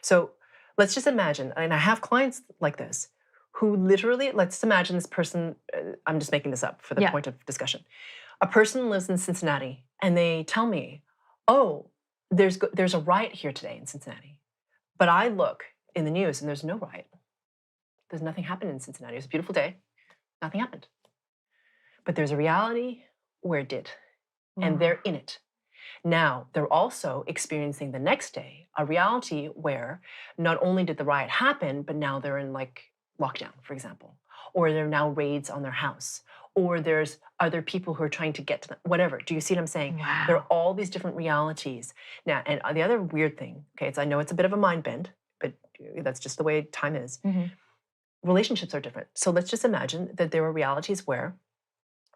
So let's just imagine, and I have clients like this, who literally, let's imagine this person, I'm just making this up for the point of discussion. A person lives in Cincinnati and they tell me, oh, there's a riot here today in Cincinnati. But I look in the news and there's no riot. There's nothing happened in Cincinnati. It was a beautiful day. Nothing happened. But there's a reality where it did. And they're in it. Now, they're also experiencing the next day a reality where not only did the riot happen, but now they're in like lockdown, for example, or there are now raids on their house, or there's other people who are trying to get to them, whatever. Do you see what I'm saying? Wow. There are all these different realities. Now, and the other weird thing, okay, I know it's a bit of a mind bend, but that's just the way time is. Relationships are different. So let's just imagine that there are realities where,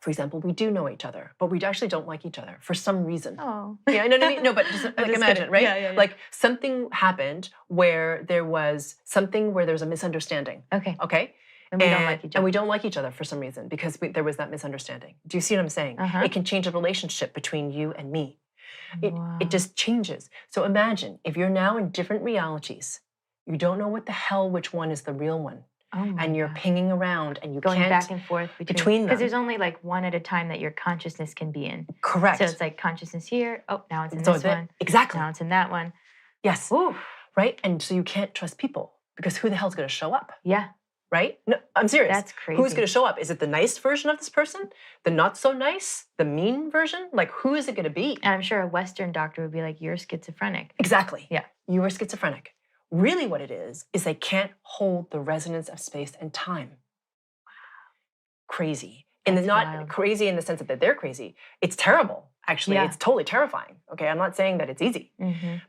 for example, we do know each other, but we actually don't like each other for some reason. Oh. Yeah, I know what I mean? No, but just like imagine, kidding. right? Yeah. Like something happened where there was a misunderstanding. Okay. Okay? And we don't like each other. And we don't like each other for some reason because there was that misunderstanding. Do you see what I'm saying? It can change a relationship between you and me. It just changes. So imagine if you're now in different realities, you don't know what the hell which one is the real one. And you're pinging around and you going can't back and forth between them. Because there's only like one at a time that your consciousness can be in. Correct. So it's like consciousness here. Oh, now it's in this one. Exactly. Now it's in that one. Yes. Ooh. Right? And so you can't trust people because who the hell's going to show up? Yeah. Right? No, I'm serious. That's crazy. Who's going to show up? Is it the nice version of this person? The not so nice? The mean version? Like, who is it going to be? And I'm sure a Western doctor would be like, you're schizophrenic. Exactly. Yeah. You are schizophrenic. Really what it is they can't hold the resonance of space and time. Wow. Crazy. And not crazy in the sense that they're crazy. It's terrible, actually. Yeah. It's totally terrifying. Okay, I'm not saying that it's easy,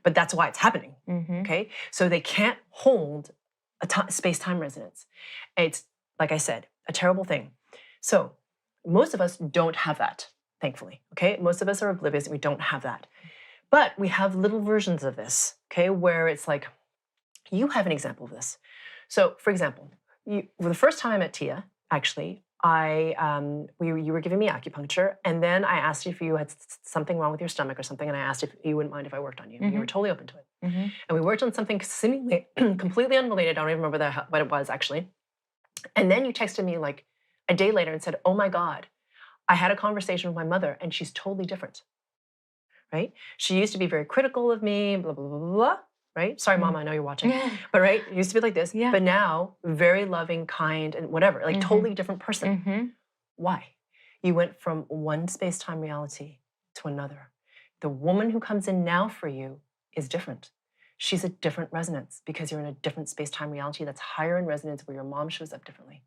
but that's why it's happening. Okay, so they can't hold a space-time resonance. It's, like I said, a terrible thing. So most of us don't have that, thankfully. Okay, most of us are oblivious and we don't have that. But we have little versions of this, okay, where it's like, you have an example of this. So, for example, the first time I met Tia, actually, you were giving me acupuncture, and then I asked you if you had something wrong with your stomach or something, and I asked if you wouldn't mind if I worked on you. You were totally open to it. And we worked on something seemingly completely unrelated. I don't even remember what it was, actually. And then you texted me like a day later and said, oh my God, I had a conversation with my mother, and she's totally different, right? She used to be very critical of me, blah, blah, blah, blah, blah. Right? Sorry, Mama, I know you're watching. But right, it used to be like this. Yeah. But now, very loving, kind, and whatever. Like totally different person. Why? You went from one space-time reality to another. The woman who comes in now for you is different. She's a different resonance because you're in a different space-time reality that's higher in resonance where your mom shows up differently.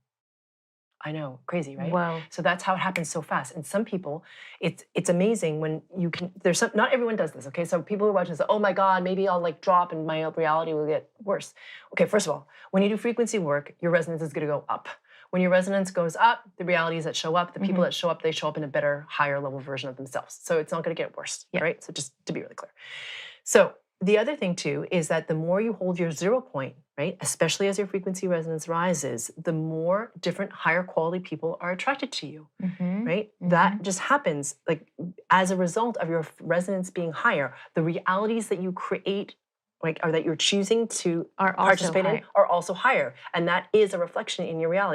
I know, crazy, right? Wow. So that's how it happens so fast. And some people, it's amazing when you can, not everyone does this, okay? So people who are watching say, oh my God, maybe I'll like drop and my reality will get worse. Okay, first of all, when you do frequency work, your resonance is gonna go up. When your resonance goes up, the realities that show up, the people that show up, they show up in a better, higher level version of themselves. So it's not gonna get worse, right? So just to be really clear. So the other thing too is that the more you hold your 0 point, right, especially as your frequency resonance rises, the more different higher quality people are attracted to you, right? That just happens like as a result of your resonance being higher. The realities that you create, like, or that you're choosing to participate in, are also higher, and that is a reflection in your reality.